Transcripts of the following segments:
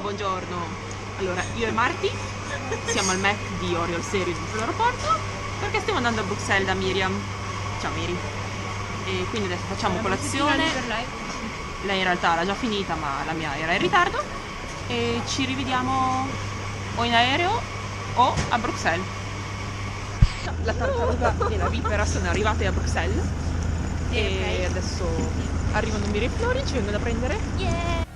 buongiorno. Allora, io e Marti siamo al Mac di Oriol Series sull'aeroporto perché stiamo andando a Bruxelles da Miriam. Ciao Miri. E quindi adesso facciamo colazione. Lei in realtà l'ha già finita, ma la mia era in ritardo. E ci rivediamo o in aereo o a Bruxelles. La tartaruga e la vipera sono arrivate a Bruxelles. E adesso arrivano Miri e Flori, ci vengono a prendere.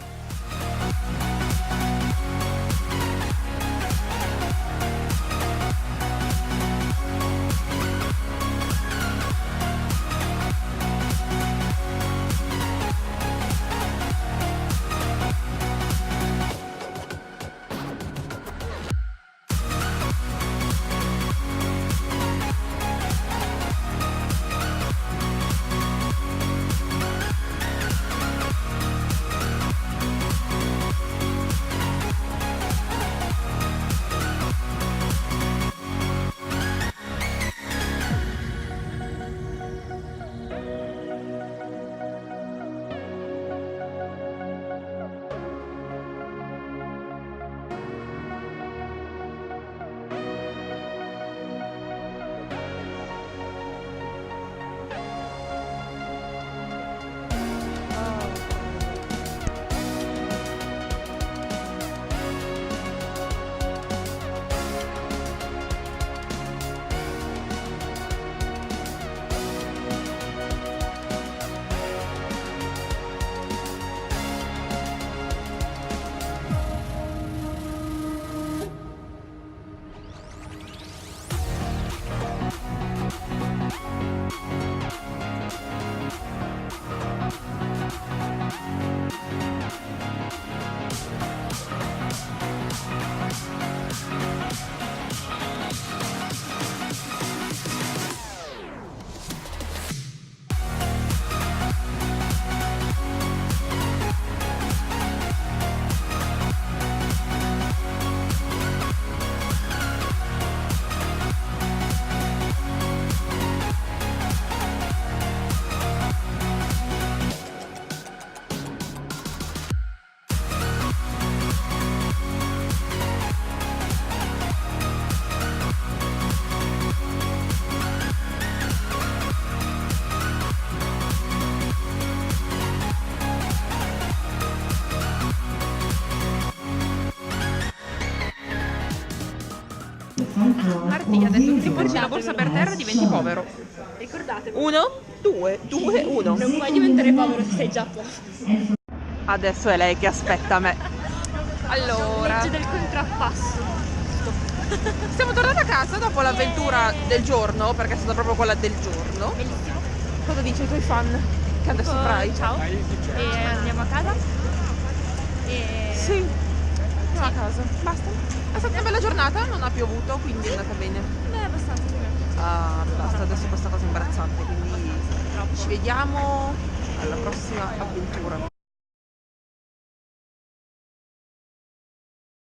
Marti, adesso che porti la borsa per terra diventi povero. Ricordatevi, 1, 2, 2, 1. non puoi diventare povero se sei già povero. Adesso è lei che aspetta me. Allora, Legge del contrappasso. siamo tornati a casa dopo l'avventura del giorno, perché è stata proprio quella del giorno. Bellissimo. Cosa dici ai tuoi fan? Che adesso farai? Ciao. E andiamo a casa. E Sì, andiamo a casa. Basta. È stata una bella giornata, non ha piovuto, quindi è andata bene. Beh, abbastanza. Ah, basta, adesso questa cosa è imbarazzante, quindi ci vediamo alla prossima avventura.